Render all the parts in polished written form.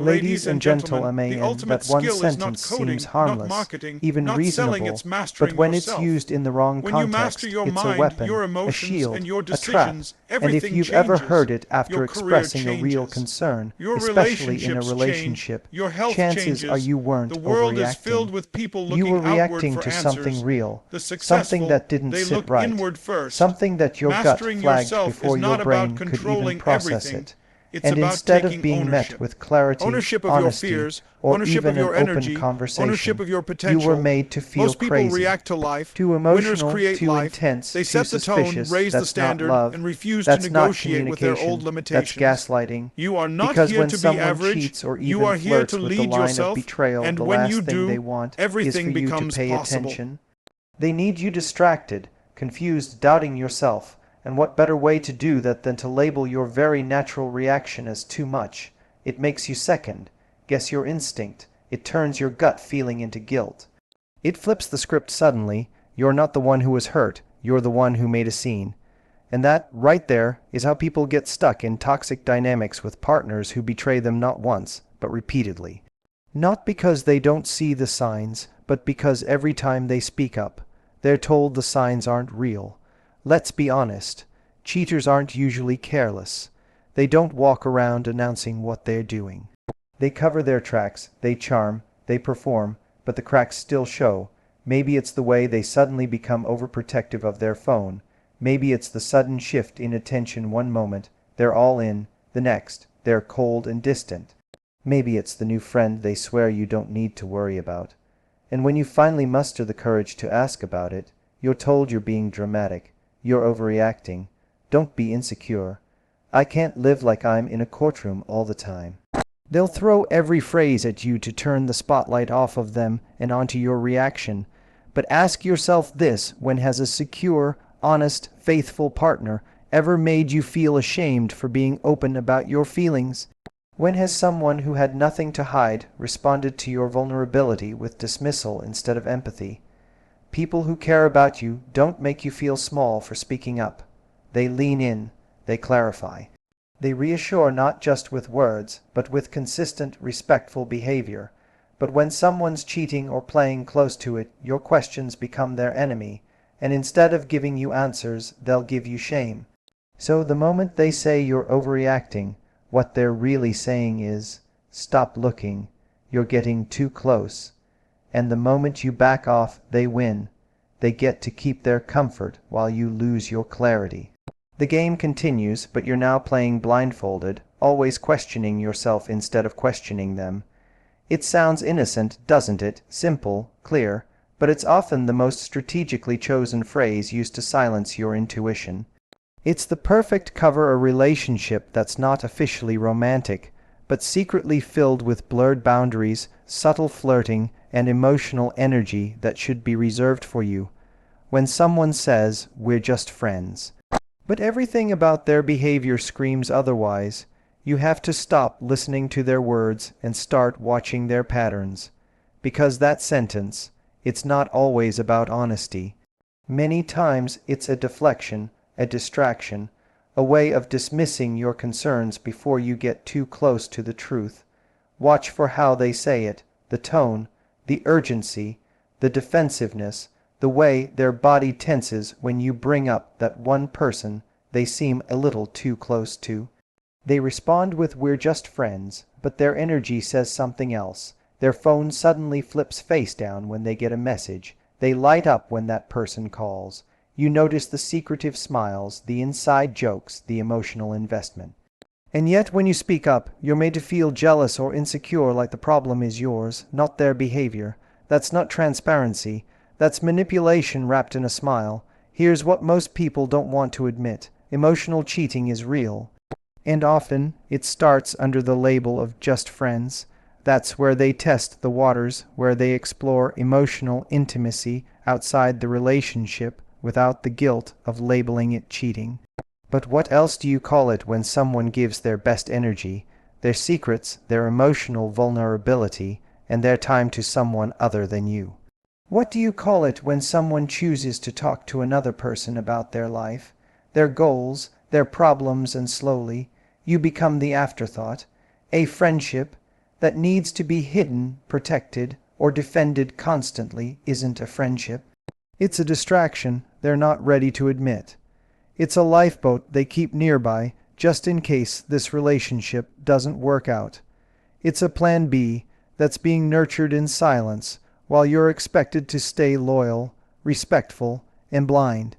Ladies and gentlemen, the gentlemen, ultimate that one skill is not sentence seems coding, not harmless, marketing, even not selling, reasonable, it's but mastering when it's yourself. used in the wrong When you master context, your it's a mind, your weapon, a emotions, and shield, your a trap. decisions, And if everything you've ever changes. heard it Your after career expressing a real changes. concern, Your especially in a relationships change. relationship, Your health chances are changes. you The weren't world is filled overreacting. with people You looking were outward reacting for to something answers. real, The something successful, that didn't they sit look right, inward first. something that your gut Mastering flagged yourself is before your not about brain could even controlling process everything. it. It's And about instead of taking being met ownership. with clarity, Ownership of your honesty, fears, or ownership of even an your open energy, ownership conversation, of your you were potential. made to feel Most people crazy, react to life. too Winners emotional, create too life. intense, They too set the tone, suspicious. raise the That's not standard, love. and refuse to That's not negotiate with their old communication. That's limitations. gaslighting. You are not Because here when to be someone average. cheats or You even are here to flirts with the lead line of yourself. betrayal, And the when you last thing they do, want is for everything you to becomes pay possible. attention. They need you distracted, confused, doubting yourself. And what better way to do that than to label your very natural reaction as too much? It makes you second, guess your instinct. It turns your gut feeling into guilt. It flips the script suddenly. You're not the one who was hurt. You're the one who made a scene. And that, right there, is how people get stuck in toxic dynamics with partners who betray them not once, but repeatedly. Not because they don't see the signs, but because every time they speak up, they're told the signs aren't real. Let's be honest. Cheaters aren't usually careless. They don't walk around announcing what they're doing. They cover their tracks, they charm, they perform, but the cracks still show. Maybe it's the way they suddenly become overprotective of their phone. Maybe it's the sudden shift in attention one moment, they're all in, the next, they're cold and distant. Maybe it's the new friend they swear you don't need to worry about. And when you finally muster the courage to ask about it, you're told you're being dramatic, you're overreacting. Don't be insecure. I can't live like I'm in a courtroom all the time. They'll throw every phrase at you to turn the spotlight off of them and onto your reaction. But ask yourself this: when has a secure, honest, faithful partner ever made you feel ashamed for being open about your feelings? When has someone who had nothing to hide responded to your vulnerability with dismissal instead of empathy? People who care about you don't make you feel small for speaking up. They lean in, they clarify. They reassure not just with words, but with consistent, respectful behavior. But when someone's cheating or playing close to it, your questions become their enemy, and instead of giving you answers, they'll give you shame. So the moment they say you're overreacting, what they're really saying is, stop looking, you're getting too close. And the moment you back off, they win. They get to keep their comfort while you lose your clarity. The game continues, but you're now playing blindfolded, always questioning yourself instead of questioning them. It sounds innocent, doesn't it? Simple, clear, but it's often the most strategically chosen phrase used to silence your intuition. It's the perfect cover a relationship that's not officially romantic, but secretly filled with blurred boundaries, subtle flirting, and emotional energy that should be reserved for you. When someone says, "We're just friends," but everything about their behavior screams otherwise, you have to stop listening to their words and start watching their patterns. Because that sentence, it's not always about honesty. Many times it's a deflection, a distraction, a way of dismissing your concerns before you get too close to the truth. Watch for how they say it, the tone, the urgency, the defensiveness, the way their body tenses when you bring up that one person they seem a little too close to. They respond with "We're just friends," but their energy says something else. Their phone suddenly flips face down when they get a message. They light up when that person calls. You notice the secretive smiles, the inside jokes, the emotional investment. And yet when you speak up, you're made to feel jealous or insecure, like the problem is yours, not their behavior. That's not transparency. That's manipulation wrapped in a smile. Here's what most people don't want to admit. Emotional cheating is real. And often it starts under the label of just friends. That's where they test the waters, where they explore emotional intimacy outside the relationship without the guilt of labeling it cheating. But what else do you call it when someone gives their best energy, their secrets, their emotional vulnerability, and their time to someone other than you? What do you call it when someone chooses to talk to another person about their life, their goals, their problems, and slowly you become the afterthought, a friendship, that needs to be hidden, protected, or defended constantly isn't a friendship. It's a distraction they're not ready to admit. It's a lifeboat they keep nearby just in case this relationship doesn't work out. It's a plan B that's being nurtured in silence while you're expected to stay loyal, respectful, and blind.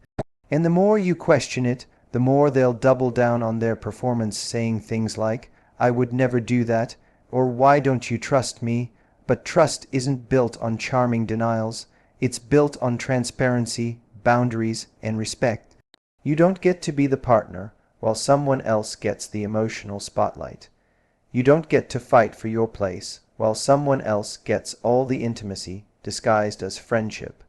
And the more you question it, the more they'll double down on their performance, saying things like, "I would never do that," or "Why don't you trust me?" But trust isn't built on charming denials. It's built on transparency, boundaries, and respect. You don't get to be the partner while someone else gets the emotional spotlight. You don't get to fight for your place while someone else gets all the intimacy disguised as friendship.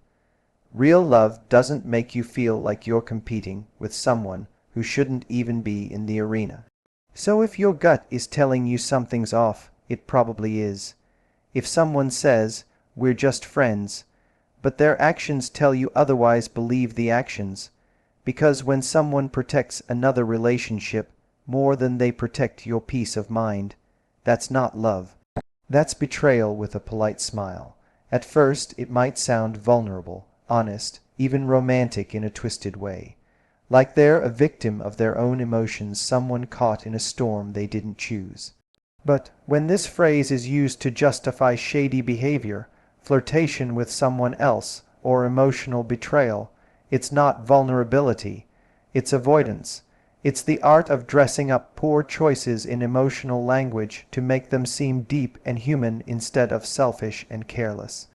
Real love doesn't make you feel like you're competing with someone who shouldn't even be in the arena. So if your gut is telling you something's off, it probably is. If someone says, "We're just friends," but their actions tell you otherwise, believe the actions. Because when someone protects another relationship more than they protect your peace of mind, that's not love. That's betrayal with a polite smile. At first, it might sound vulnerable, honest, even romantic in a twisted way. Like they're a victim of their own emotions, someone caught in a storm they didn't choose. But when this phrase is used to justify shady behavior, flirtation with someone else, or emotional betrayal, it's not vulnerability, it's avoidance. It's the art of dressing up poor choices in emotional language to make them seem deep and human instead of selfish and careless.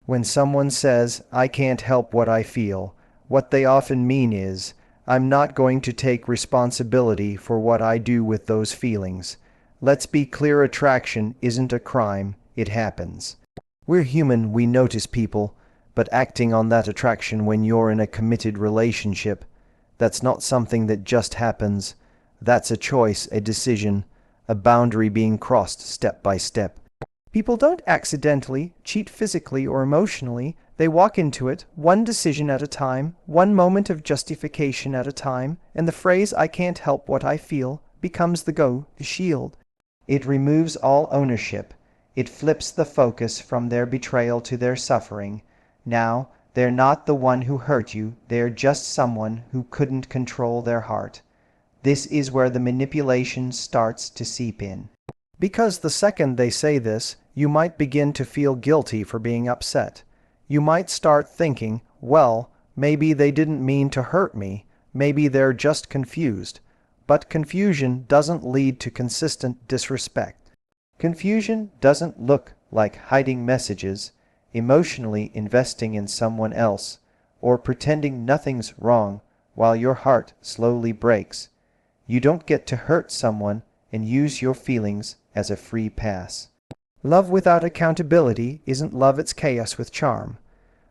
When someone says, "I can't help what I feel," what they often mean is, "I'm not going to take responsibility for what I do with those feelings." Let's be clear, attraction isn't a crime, it happens. We're human, we notice people, but acting on that attraction when you're in a committed relationship, that's not something that just happens. That's a choice, a decision, a boundary being crossed step by step. People don't accidentally cheat physically or emotionally. They walk into it, one decision at a time, one moment of justification at a time, and the phrase "I can't help what I feel" becomes the shield. It removes all ownership. It flips the focus from their betrayal to their suffering. Now, they're not the one who hurt you, they're just someone who couldn't control their heart. This is where the manipulation starts to seep in. Because the second they say this, you might begin to feel guilty for being upset. You might start thinking, well, maybe they didn't mean to hurt me, maybe they're just confused. But confusion doesn't lead to consistent disrespect. Confusion doesn't look like hiding messages, emotionally investing in someone else, or pretending nothing's wrong while your heart slowly breaks. You don't get to hurt someone and use your feelings as a free pass. Love without accountability isn't love, it's chaos with charm.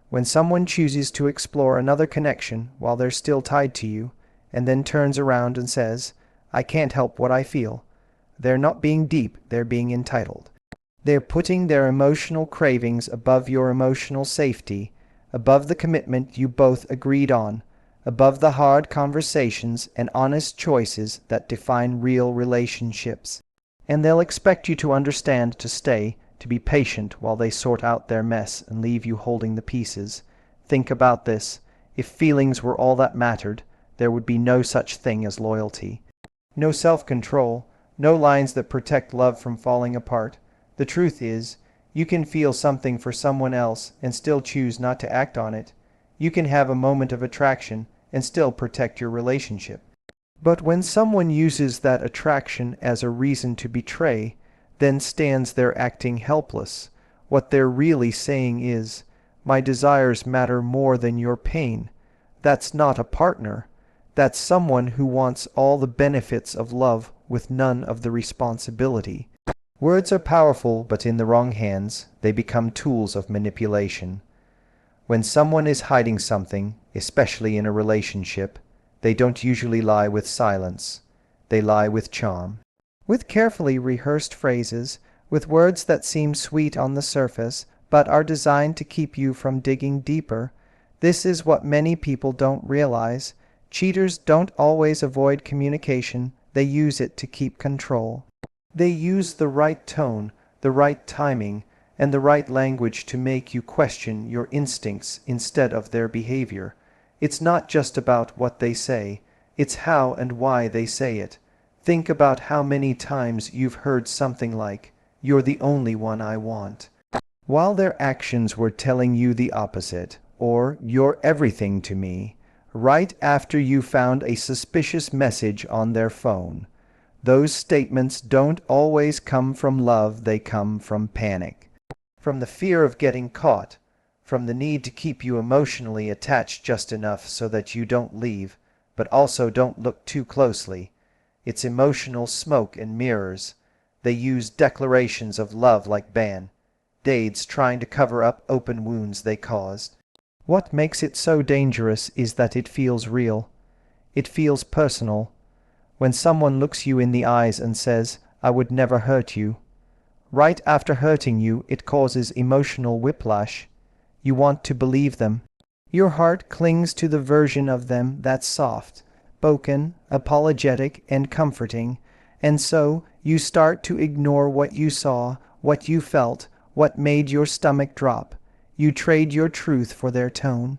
When someone chooses to explore another connection while they're still tied to you, and then turns around and says, "I can't help what I feel," they're not being deep, they're being entitled. They're putting their emotional cravings above your emotional safety, above the commitment you both agreed on, above the hard conversations and honest choices that define real relationships. And they'll expect you to understand, to stay, to be patient while they sort out their mess and leave you holding the pieces. Think about this. If feelings were all that mattered, there would be no such thing as loyalty. No self-control, no lines that protect love from falling apart. The truth is, you can feel something for someone else and still choose not to act on it. You can have a moment of attraction and still protect your relationship. But when someone uses that attraction as a reason to betray, then stands there acting helpless, what they're really saying is, "My desires matter more than your pain." That's not a partner. That's someone who wants all the benefits of love with none of the responsibility. Words are powerful, but in the wrong hands, they become tools of manipulation. When someone is hiding something, especially in a relationship, they don't usually lie with silence. They lie with charm. With carefully rehearsed phrases, with words that seem sweet on the surface, but are designed to keep you from digging deeper. This is what many people don't realize. Cheaters don't always avoid communication, they use it to keep control. They use the right tone, the right timing, and the right language to make you question your instincts instead of their behavior. It's not just about what they say, it's how and why they say it. Think about how many times you've heard something like, "You're the only one I want," while their actions were telling you the opposite, or "You're everything to me," right after you found a suspicious message on their phone. Those statements don't always come from love, they come from panic. From the fear of getting caught, from the need to keep you emotionally attached just enough so that you don't leave, but also don't look too closely. It's emotional smoke and mirrors. They use declarations of love like band-aids trying to cover up open wounds they caused. What makes it so dangerous is that it feels real. It feels personal. When someone looks you in the eyes and says, "I would never hurt you," right after hurting you, it causes emotional whiplash. You want to believe them. Your heart clings to the version of them that's soft, spoken, apologetic, and comforting, and so you start to ignore what you saw, what you felt, what made your stomach drop. You trade your truth for their tone,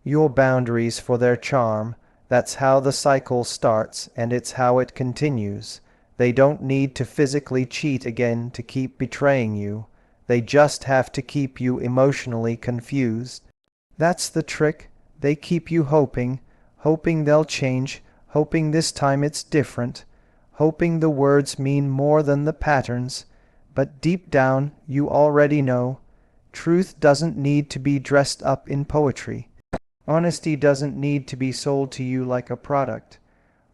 your boundaries for their charm. That's how the cycle starts, and it's how it continues. They don't need to physically cheat again to keep betraying you. They just have to keep you emotionally confused. That's the trick. They keep you hoping, hoping they'll change, hoping this time it's different, hoping the words mean more than the patterns. But deep down, you already know, truth doesn't need to be dressed up in poetry. Honesty doesn't need to be sold to you like a product.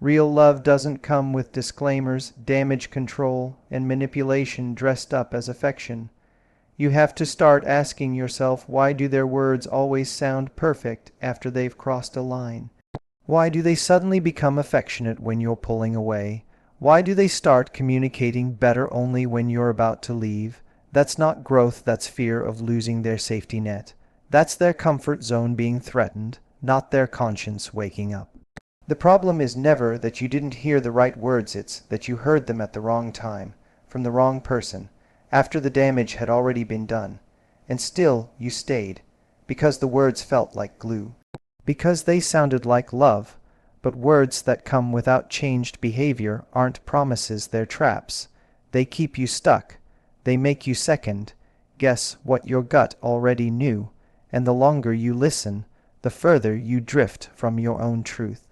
Real love doesn't come with disclaimers, damage control, and manipulation dressed up as affection. You have to start asking yourself, why do their words always sound perfect after they've crossed a line? Why do they suddenly become affectionate when you're pulling away? Why do they start communicating better only when you're about to leave? That's not growth, that's fear of losing their safety net. That's their comfort zone being threatened, not their conscience waking up. The problem is never that you didn't hear the right words, it's that you heard them at the wrong time, from the wrong person, after the damage had already been done. And still you stayed, because the words felt like glue. Because they sounded like love, but words that come without changed behavior aren't promises, they're traps. They keep you stuck. They make you second guess what your gut already knew, and the longer you listen, the further you drift from your own truth.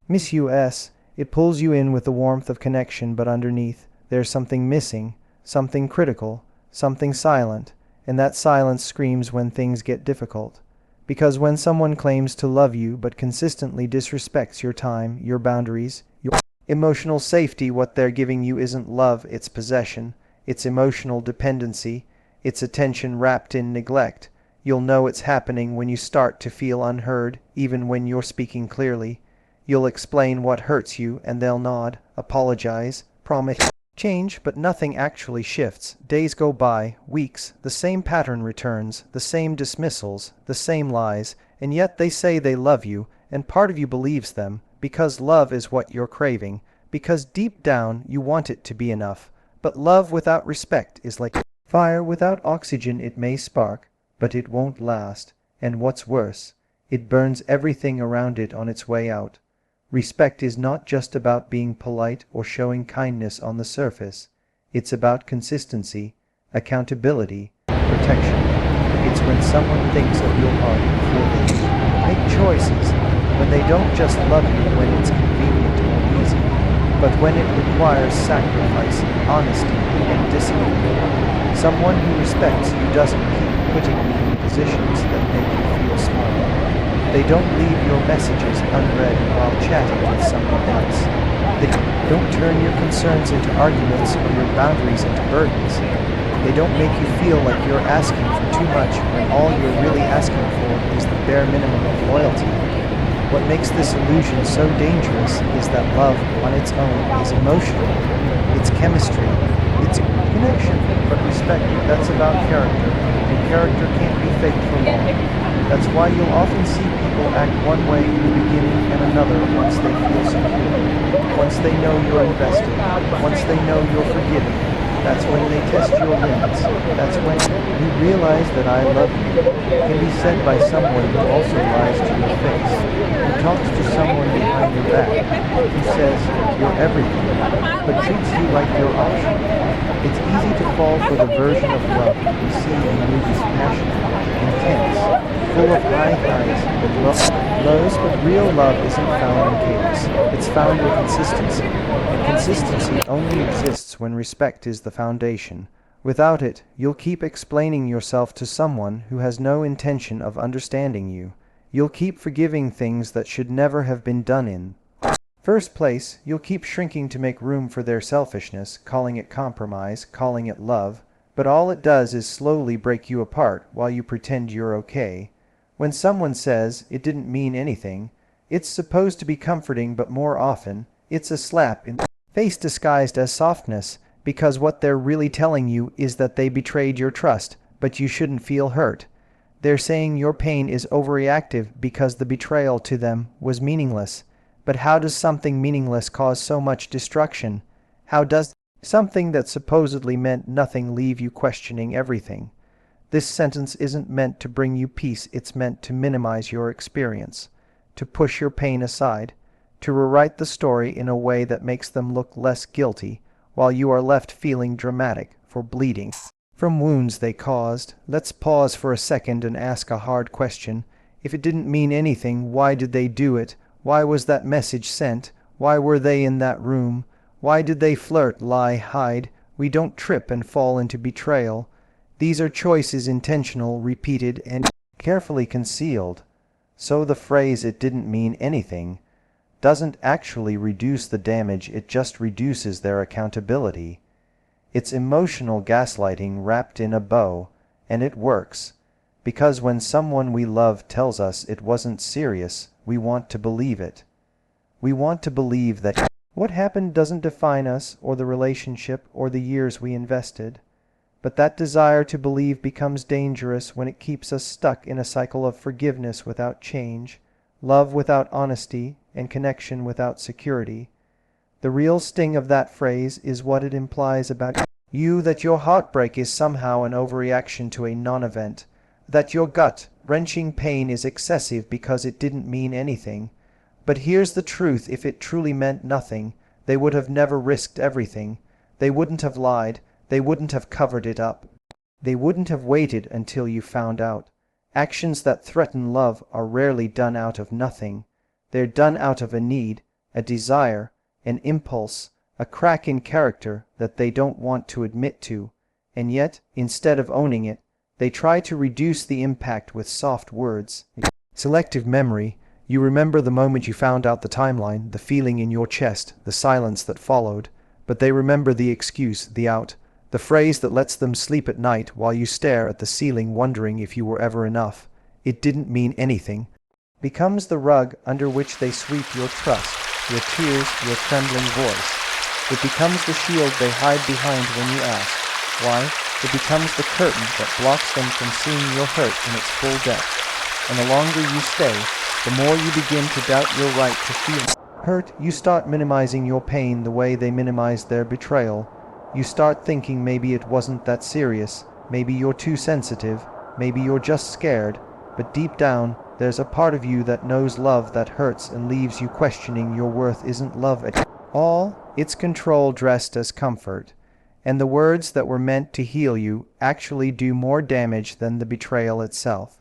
Miss US, it pulls you in with the warmth of connection, but underneath, there's something missing, something critical, something silent, and that silence screams when things get difficult. Because when someone claims to love you but consistently disrespects your time, your boundaries, your emotional safety, what they're giving you isn't love, it's possession, it's emotional dependency, it's attention wrapped in neglect. You'll know it's happening when you start to feel unheard, even when you're speaking clearly. You'll explain what hurts you, and they'll nod, apologize, promise change, but nothing actually shifts. Days go by, weeks, the same pattern returns, the same dismissals, the same lies, and yet they say they love you, and part of you believes them, because love is what you're craving, because deep down you want it to be enough. But love without respect is like fire without oxygen. It may spark, but it won't last, and what's worse, it burns everything around it on its way out. Respect is not just about being polite or showing kindness on the surface. It's about consistency, accountability, protection. It's when someone thinks of your heart before they make choices, when they don't just love you when it's convenient or easy, but when it requires sacrifice, honesty, and discipline. Someone who respects you doesn't keep putting you in positions that make you feel small. They don't leave your messages unread while chatting with someone else. They don't turn your concerns into arguments or your boundaries into burdens. They don't make you feel like you're asking for too much when all you're really asking for is the bare minimum of loyalty. What makes this illusion so dangerous is that love on its own is emotional. It's chemistry. It's connection. But respect, that's about character. And character can't be faked for long. That's why you'll often see people act one way in the beginning and another once they feel secure, once they know you're invested, once they know you're forgiving, That's when they test your limits. That's when you realize that I love you can be said by someone who also lies to your face, who talks to someone behind your back, who says you're everything, but treats you like your option. It's easy to fall for the version of love we see in movies: passionate, intense, full of high highs and lows, but real love isn't found in chaos. It's found in consistency, and consistency only exists when respect is the foundation. Without it, you'll keep explaining yourself to someone who has no intention of understanding you. You'll keep forgiving things that should never have been done in first place. You'll keep shrinking to make room for their selfishness, calling it compromise, calling it love, but all it does is slowly break you apart while you pretend you're okay. When someone says it didn't mean anything, it's supposed to be comforting, but more often, it's a slap in the face disguised as softness, because what they're really telling you is that they betrayed your trust, but you shouldn't feel hurt. They're saying your pain is overreactive because the betrayal to them was meaningless. But how does something meaningless cause so much destruction? How does something that supposedly meant nothing leave you questioning everything? This sentence isn't meant to bring you peace, it's meant to minimize your experience, to push your pain aside, to rewrite the story in a way that makes them look less guilty, while you are left feeling dramatic for bleeding from wounds they caused. Let's pause for a second and ask a hard question. If it didn't mean anything, why did they do it? Why was that message sent? Why were they in that room? Why did they flirt, lie, hide? We don't trip and fall into betrayal. These are choices, intentional, repeated, and carefully concealed. So the phrase "it didn't mean anything" doesn't actually reduce the damage, it just reduces their accountability. It's emotional gaslighting wrapped in a bow, and it works. Because when someone we love tells us it wasn't serious, we want to believe it. We want to believe that what happened doesn't define us or the relationship or the years we invested. But that desire to believe becomes dangerous when it keeps us stuck in a cycle of forgiveness without change, love without honesty, and connection without security. The real sting of that phrase is what it implies about you, that your heartbreak is somehow an overreaction to a non-event, that your gut-wrenching pain is excessive because it didn't mean anything. But here's the truth: if it truly meant nothing, they would have never risked everything. They wouldn't have lied. They wouldn't have covered it up. They wouldn't have waited until you found out. Actions that threaten love are rarely done out of nothing. They're done out of a need, a desire, an impulse, a crack in character that they don't want to admit to. And yet, instead of owning it, they try to reduce the impact with soft words. Selective memory. You remember the moment you found out, the timeline, the feeling in your chest, the silence that followed. But they remember the excuse, the out, the phrase that lets them sleep at night while you stare at the ceiling wondering if you were ever enough. It didn't mean anything becomes the rug under which they sweep your trust, your tears, your trembling voice. It becomes the shield they hide behind when you ask why. It becomes the curtain that blocks them from seeing your hurt in its full depth. And the longer you stay, the more you begin to doubt your right to feel hurt. You start minimizing your pain the way they minimized their betrayal. You start thinking maybe it wasn't that serious, maybe you're too sensitive, maybe you're just scared. But deep down, there's a part of you that knows love that hurts and leaves you questioning your worth isn't love at all. It's control dressed as comfort. And the words that were meant to heal you actually do more damage than the betrayal itself.